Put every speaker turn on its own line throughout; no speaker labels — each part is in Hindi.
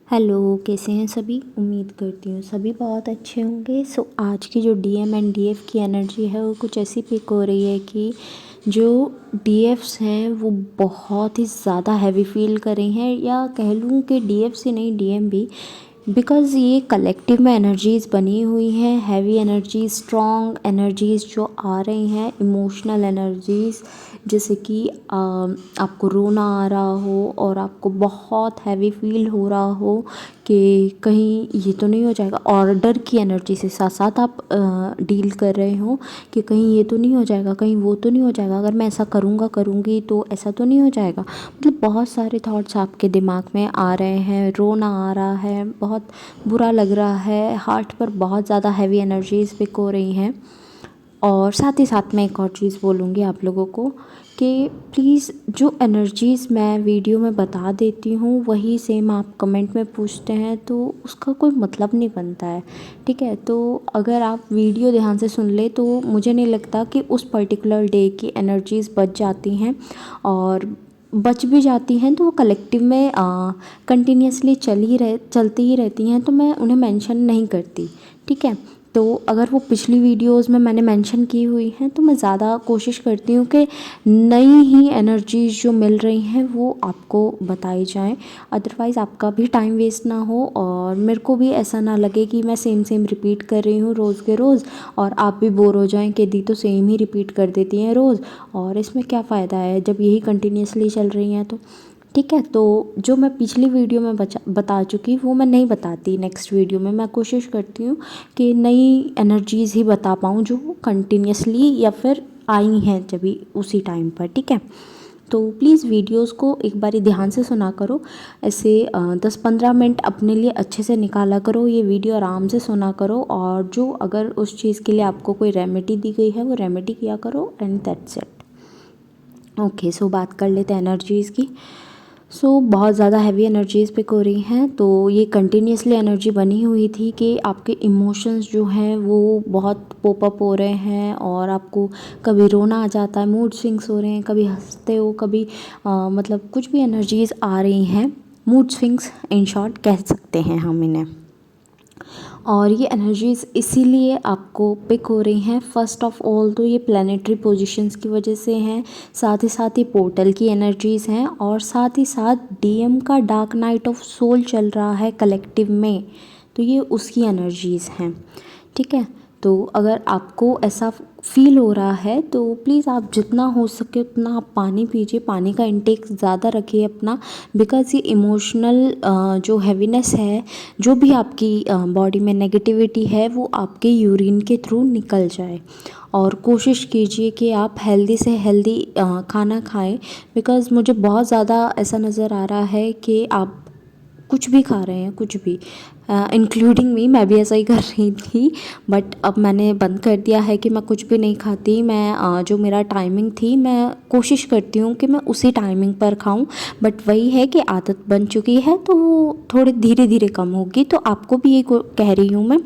हेलो, कैसे हैं सभी? उम्मीद करती हूँ सभी बहुत अच्छे होंगे। आज की जो डीएम एंड डीएफ की एनर्जी है वो कुछ ऐसी पिक हो रही है कि जो डीएफ्स हैं वो बहुत ही ज़्यादा हैवी फील कर रही हैं, या कह लूँ कि डीएफ से नहीं डीएम भी, बिकॉज़ ये कलेक्टिव में एनर्जीज़ बनी हुई हैं, हैवी एनर्जीज, स्ट्रॉन्ग एनर्जीज़ जो आ रही हैं, इमोशनल एनर्जीज़। जैसे कि आपको रोना आ रहा हो और आपको बहुत हैवी फील हो रहा हो कि कहीं ये तो नहीं हो जाएगा, और डर की एनर्जी से साथ साथ आप डील कर रहे हो कि कहीं ये तो नहीं हो जाएगा, कहीं वो तो नहीं हो जाएगा, अगर मैं ऐसा करूँगा करूँगी तो ऐसा तो नहीं हो जाएगा। मतलब बहुत सारे थॉट्स आपके दिमाग में आ रहे हैं, रोना आ रहा है, बहुत बुरा लग रहा है, हार्ट पर बहुत ज़्यादा हैवी एनर्जीज़ पिक हो रही हैं। और साथ ही साथ मैं एक और चीज़ बोलूँगी आप लोगों को कि प्लीज़ जो एनर्जीज़ मैं वीडियो में बता देती हूँ वही सेम आप कमेंट में पूछते हैं तो उसका कोई मतलब नहीं बनता है, ठीक है? तो अगर आप वीडियो ध्यान से सुन ले तो मुझे नहीं लगता कि उस पर्टिकुलर डे की एनर्जीज़ बच जाती हैं, और बच भी जाती हैं तो वो कलेक्टिव में कंटिन्यूसली चलती ही रहती हैं, तो मैं उन्हें मेंशन नहीं करती, ठीक है? तो अगर वो पिछली वीडियोस में मैंने मेंशन की हुई हैं तो मैं ज़्यादा कोशिश करती हूँ कि नई ही एनर्जीज़ जो मिल रही हैं वो आपको बताई जाएं, अदरवाइज़ आपका भी टाइम वेस्ट ना हो और मेरे को भी ऐसा ना लगे कि मैं सेम सेम रिपीट कर रही हूँ रोज़ के रोज़, और आप भी बोर हो जाएं कि दी तो सेम ही रिपीट कर देती हैं रोज़, और इसमें क्या फ़ायदा है जब यही कंटिन्यूसली चल रही हैं तो, ठीक है? तो जो मैं पिछली वीडियो में बता चुकी वो मैं नहीं बताती नेक्स्ट वीडियो में, मैं कोशिश करती हूँ कि नई एनर्जीज़ ही बता पाऊँ जो कंटिन्यूसली या फिर आई हैं जब भी उसी टाइम पर, ठीक है? तो प्लीज़ वीडियोस को एक बारी ध्यान से सुना करो, ऐसे 10-15 मिनट अपने लिए अच्छे से निकाला करो, ये वीडियो आराम से सुना करो, और जो अगर उस चीज़ के लिए आपको कोई रेमेडी दी गई है वो रेमेडी किया करो, एंड दैट्स इट। ओके, सो बात कर लेते हैं एनर्जीज़ की। बहुत ज़्यादा हैवी एनर्जीज़ पिक हो रही हैं, तो ये कंटिन्यूसली एनर्जी बनी हुई थी कि आपके इमोशंस जो हैं वो बहुत पॉप अप हो रहे हैं, और आपको कभी रोना आ जाता है, मूड स्विंग्स हो रहे हैं, कभी हंसते हो, कभी मतलब कुछ भी एनर्जीज़ आ रही हैं, मूड स्विंग्स इन शॉर्ट कह सकते हैं हम इन्हें। और ये एनर्जीज़ इसीलिए आपको पिक हो रही हैं, फर्स्ट ऑफ ऑल तो ये प्लानिटरी पोजीशंस की वजह से हैं, साथ ही पोर्टल की एनर्जीज़ हैं, और साथ ही साथ डीएम का डार्क नाइट ऑफ सोल चल रहा है कलेक्टिव में, तो ये उसकी एनर्जीज़ हैं, ठीक है? तो अगर आपको ऐसा फील हो रहा है तो प्लीज़ आप जितना हो सके उतना आप पानी पीजिए, पानी का इंटेक ज़्यादा रखिए अपना, बिकॉज़ ये इमोशनल जो हैवीनेस है, जो भी आपकी बॉडी में नेगेटिविटी है वो आपके यूरिन के थ्रू निकल जाए। और कोशिश कीजिए कि आप हेल्दी से हेल्दी खाना खाएं, बिकॉज़ मुझे बहुत ज़्यादा ऐसा नज़र आ रहा है कि आप कुछ भी खा रहे हैं, कुछ भी, इंक्लूडिंग मी, मैं भी ऐसा ही कर रही थी, बट अब मैंने बंद कर दिया है कि मैं कुछ भी नहीं खाती। मैं जो मेरा टाइमिंग थी मैं कोशिश करती हूँ कि मैं उसी टाइमिंग पर खाऊं, बट वही है कि आदत बन चुकी है तो वो थोड़ी धीरे धीरे कम होगी। तो आपको भी ये कह रही हूँ मैं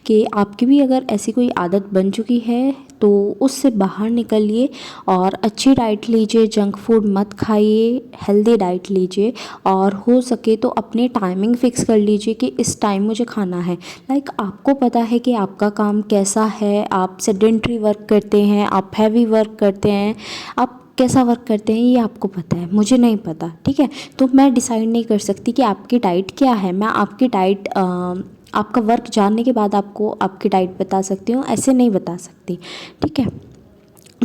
कि आपकी भी अगर ऐसी कोई आदत बन चुकी है तो उससे बाहर निकलिए और अच्छी डाइट लीजिए, जंक फूड मत खाइए, हेल्दी डाइट लीजिए, और हो सके तो अपने टाइमिंग फ़िक्स कर लीजिए कि इस टाइम मुझे खाना है। लाइक आपको पता है कि आपका काम कैसा है, आप सेडेंट्री वर्क करते हैं, आप हैवी वर्क करते हैं, आप कैसा वर्क करते हैं ये आपको पता है, मुझे नहीं पता, ठीक है? तो मैं डिसाइड नहीं कर सकती कि आपकी डाइट क्या है। मैं आपकी डाइट आपका वर्क जानने के बाद आपको आपकी डाइट बता सकती हूँ, ऐसे नहीं बता सकती, ठीक है?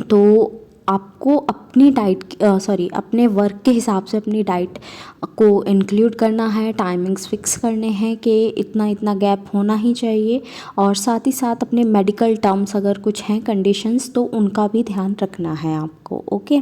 तो आपको अपनी डाइट अपने वर्क के हिसाब से अपनी डाइट को इंक्लूड करना है, टाइमिंग्स फिक्स करने हैं कि इतना इतना गैप होना ही चाहिए, और साथ ही साथ अपने मेडिकल टर्म्स अगर कुछ हैं कंडीशंस तो उनका भी ध्यान रखना है आपको, ओके?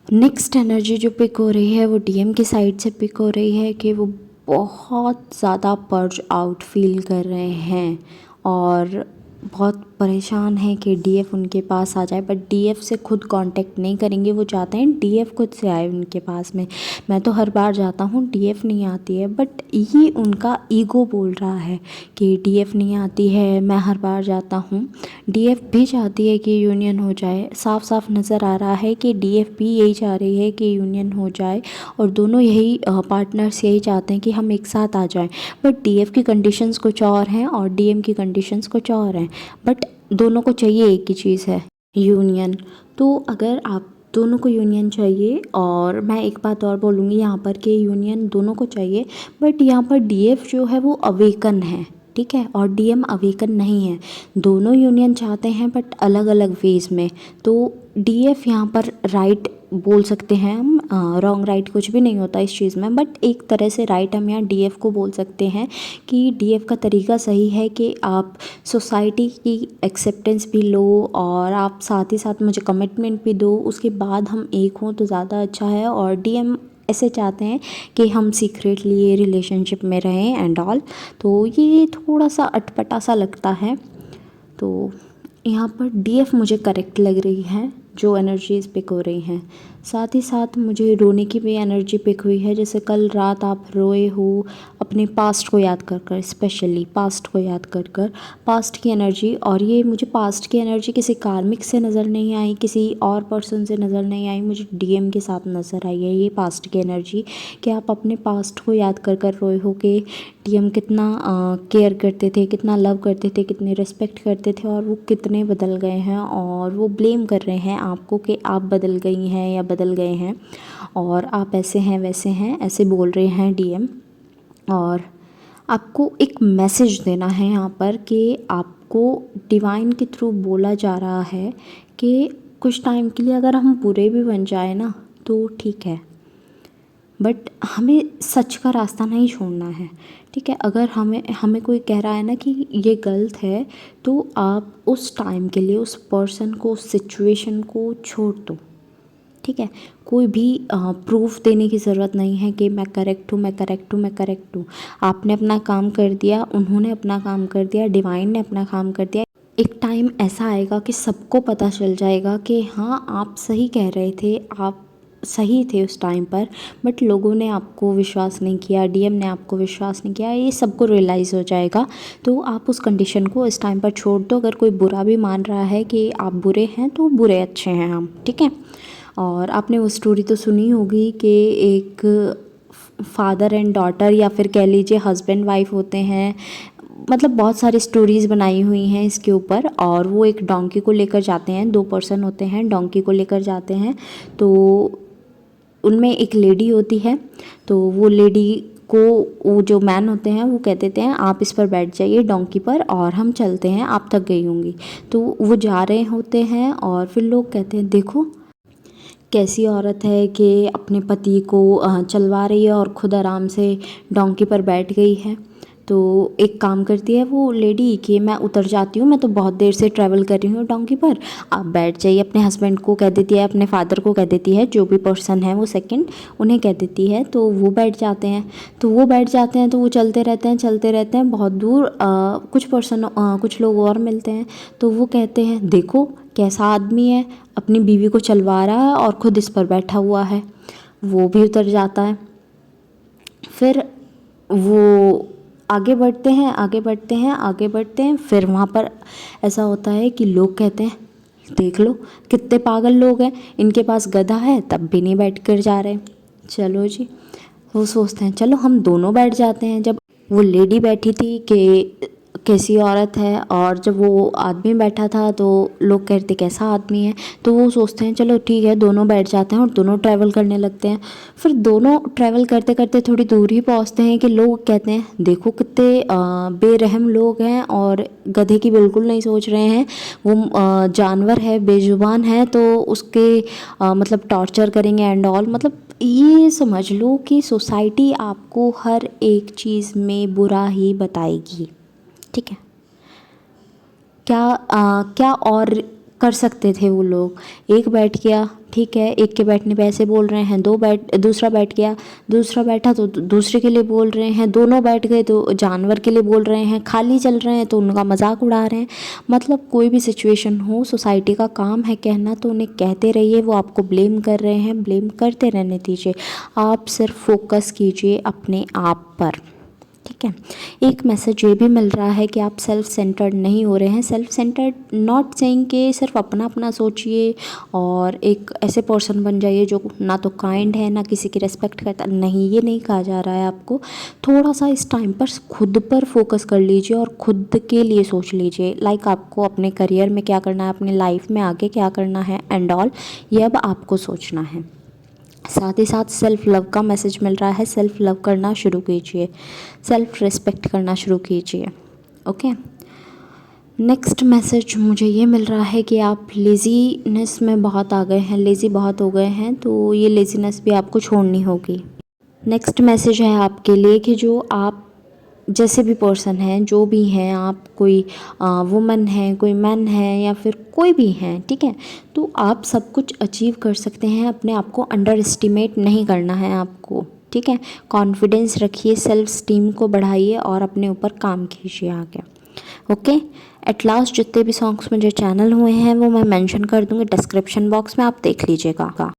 नेक्स्ट एनर्जी जो पिक हो रही है वो डीएम की साइड से पिक हो रही है कि वो बहुत ज़्यादा पर्ज आउट फील कर रहे हैं, और बहुत परेशान हैं कि डीएफ उनके पास आ जाए, बट डीएफ से खुद कांटेक्ट नहीं करेंगे, वो चाहते हैं डीएफ खुद से आए उनके पास में। मैं तो हर बार जाता हूँ, डीएफ नहीं आती है, बट ये उनका ईगो बोल रहा है कि डीएफ नहीं आती है, मैं हर बार जाता हूँ। डीएफ भी चाहती है कि यूनियन हो जाए, साफ साफ नज़र आ रहा है कि डीएफ भी यही चाह रही है कि यूनियन हो जाए, और दोनों यही पार्टनर्स यही चाहते हैं कि हम एक साथ आ जाएं। बट डीएफ की कंडीशंस कुछ और हैं और डीएम की कंडीशंस कुछ और हैं, बट दोनों को चाहिए एक ही चीज़ है, यूनियन। तो अगर आप दोनों को यूनियन चाहिए, और मैं एक बात और बोलूँगी यहाँ पर कि यूनियन दोनों को चाहिए, बट यहाँ पर डीएफ जो है वो अवेकन है, ठीक है, और डीएम अवेकन नहीं है। दोनों यूनियन चाहते हैं बट अलग अलग वेज में। तो डीएफ यहाँ पर राइट बोल सकते हैं हम, रॉन्ग राइट कुछ भी नहीं होता इस चीज़ में, बट एक तरह से राइट हम यहाँ डीएफ को बोल सकते हैं कि डीएफ का तरीका सही है कि आप सोसाइटी की एक्सेप्टेंस भी लो और आप साथ ही साथ मुझे कमिटमेंट भी दो, उसके बाद हम एक हों तो ज़्यादा अच्छा है। और डीएम ऐसे चाहते हैं कि हम सीक्रेटली रिलेशनशिप में रहें एंड ऑल। तो ये थोड़ा सा अटपटा सा लगता है। तो यहाँ पर डीएफ मुझे करेक्ट लग रही है जो एनर्जीज पिक हो रही हैं। साथ ही साथ मुझे रोने की भी एनर्जी पिक हुई है, जैसे कल रात आप रोए हो अपने पास्ट को याद कर कर, स्पेशली पास्ट को याद कर कर, पास्ट की एनर्जी। और ये मुझे पास्ट की एनर्जी किसी कार्मिक से नज़र नहीं आई, किसी और पर्सन से नज़र नहीं आई, मुझे डीएम के साथ नज़र आई है ये पास्ट की एनर्जी, कि आप अपने पास्ट को याद कर कर रोए हो कि डीएम कितना केयर करते थे, कितना लव करते थे, कितने रिस्पेक्ट करते थे, और वो कितने बदल गए हैं। और वो ब्लेम कर रहे हैं आपको कि आप बदल गई हैं या बदल गए हैं, और आप ऐसे हैं वैसे हैं, ऐसे बोल रहे हैं डीएम। और आपको एक मैसेज देना है यहाँ पर कि आपको डिवाइन के थ्रू बोला जा रहा है कि कुछ टाइम के लिए अगर हम बुरे भी बन जाए ना तो ठीक है, बट हमें सच का रास्ता नहीं छोड़ना है, ठीक है। अगर हमें कोई कह रहा है ना कि ये गलत है, तो आप उस टाइम के लिए उस पर्सन को, उस सिचुएशन को छोड़ दो, ठीक है। कोई भी प्रूफ देने की ज़रूरत नहीं है कि मैं करेक्ट हूँ, मैं करेक्ट हूँ, मैं करेक्ट हूँ। आपने अपना काम कर दिया, उन्होंने अपना काम कर दिया, डिवाइन ने अपना काम कर दिया। एक टाइम ऐसा आएगा कि सबको पता चल जाएगा कि हाँ आप सही कह रहे थे, आप सही थे उस टाइम पर, बट लोगों ने आपको विश्वास नहीं किया, डीएम ने आपको विश्वास नहीं किया, ये सबको रियलाइज़ हो जाएगा। तो आप उस कंडीशन को इस टाइम पर छोड़ दो। अगर कोई बुरा भी मान रहा है कि आप बुरे हैं तो बुरे अच्छे हैं हम, ठीक है। और आपने वो स्टोरी तो सुनी होगी कि एक फादर एंड डॉटर, या फिर कह लीजिए हस्बैंड वाइफ होते हैं, मतलब बहुत सारी स्टोरीज़ बनाई हुई हैं इसके ऊपर। और वो एक डोंकी को लेकर जाते हैं, दो पर्सन होते हैं, डोंकी को लेकर जाते हैं। तो उनमें एक लेडी होती है, तो वो लेडी को वो जो मैन होते हैं वो कह देते हैं आप इस पर बैठ जाइए डोंकी पर और हम चलते हैं, आप थक गई होंगी। तो वो जा रहे होते हैं और फिर लोग कहते हैं देखो कैसी औरत है कि अपने पति को चलवा रही है और खुद आराम से डोंकी पर बैठ गई है। तो एक काम करती है वो लेडी कि मैं उतर जाती हूँ, मैं तो बहुत देर से ट्रैवल कर रही हूँ डोंकी पर, आप बैठ जाइए। अपने हस्बैंड को कह देती है, अपने फादर को कह देती है, जो भी पर्सन है वो सेकंड उन्हें कह देती है। तो वो बैठ जाते हैं, तो वो बैठ जाते हैं, तो वो चलते रहते हैं, चलते रहते हैं बहुत दूर। कुछ लोग और मिलते हैं, तो वो कहते हैं देखो कैसा आदमी है, अपनी बीवी को चलवा रहा है और खुद इस पर बैठा हुआ है। वो भी उतर जाता है। फिर वो आगे बढ़ते हैं, आगे बढ़ते हैं, आगे बढ़ते हैं। फिर वहाँ पर ऐसा होता है कि लोग कहते हैं देख लो कितने पागल लोग हैं, इनके पास गधा है तब भी नहीं बैठ कर जा रहे। चलो जी, वो सोचते हैं चलो हम दोनों बैठ जाते हैं। जब वो लेडी बैठी थी कि कैसी औरत है, और जब वो आदमी बैठा था तो लोग कहते कैसा आदमी है, तो वो सोचते हैं चलो ठीक है दोनों बैठ जाते हैं और दोनों ट्रैवल करने लगते हैं। फिर दोनों ट्रैवल करते करते थोड़ी दूर ही पहुंचते हैं कि लोग कहते हैं देखो कितने बेरहम लोग हैं और गधे की बिल्कुल नहीं सोच रहे हैं, वो जानवर है, बेजुबान है, तो उसके मतलब टॉर्चर करेंगे एंड ऑल। मतलब ये समझ लो कि सोसाइटी आपको हर एक चीज़ में बुरा ही बताएगी, ठीक है। क्या और कर सकते थे वो लोग। एक बैठ गया, ठीक है, एक के बैठने पे ऐसे बोल रहे हैं, दूसरा बैठ गया, दूसरा बैठा तो दूसरे के लिए बोल रहे हैं, दोनों बैठ गए तो जानवर के लिए बोल रहे हैं, खाली चल रहे हैं तो उनका मजाक उड़ा रहे हैं। मतलब कोई भी सिचुएशन हो, सोसाइटी का काम है कहना, तो उन्हें कहते रहिए। वो आपको ब्लेम कर रहे हैं, ब्लेम करते रहने दीजिए। आप सिर्फ फोकस कीजिए अपने आप पर, ठीक है। एक मैसेज ये भी मिल रहा है कि आप सेल्फ सेंटर्ड नहीं हो रहे हैं। सेल्फ सेंटर्ड नॉट सेइंग कि सिर्फ अपना अपना सोचिए और एक ऐसे पर्सन बन जाइए जो ना तो काइंड है ना किसी की रिस्पेक्ट करता, नहीं, ये नहीं कहा जा रहा है आपको। थोड़ा सा इस टाइम पर खुद पर फोकस कर लीजिए और खुद के लिए सोच लीजिए, लाइक आपको अपने करियर में क्या करना है, अपनी लाइफ में आगे क्या करना है एंड ऑल, ये अब आपको सोचना है। साथ ही साथ सेल्फ लव का मैसेज मिल रहा है। सेल्फ लव करना शुरू कीजिए, सेल्फ रिस्पेक्ट करना शुरू कीजिए, ओके। नेक्स्ट मैसेज मुझे ये मिल रहा है कि आप लेज़ीनेस में बहुत आ गए हैं, लेज़ी बहुत हो गए हैं, तो ये लेज़ीनेस भी आपको छोड़नी होगी। नेक्स्ट मैसेज है आपके लिए कि जो आप जैसे भी पर्सन हैं, जो भी हैं आप, कोई वुमन है, कोई मैन है या फिर कोई भी हैं, ठीक है, तो आप सब कुछ अचीव कर सकते हैं। अपने आप को अंडर एस्टिमेट नहीं करना है आपको, ठीक है। कॉन्फिडेंस रखिए, सेल्फ स्टीम को बढ़ाइए और अपने ऊपर काम कीजिए आगे, ओके। एट लास्ट जितने भी सॉन्ग्स मुझे चैनल हुए हैं वो मैं मेंशन कर दूँगी डिस्क्रिप्शन बॉक्स में, आप देख लीजिएगा।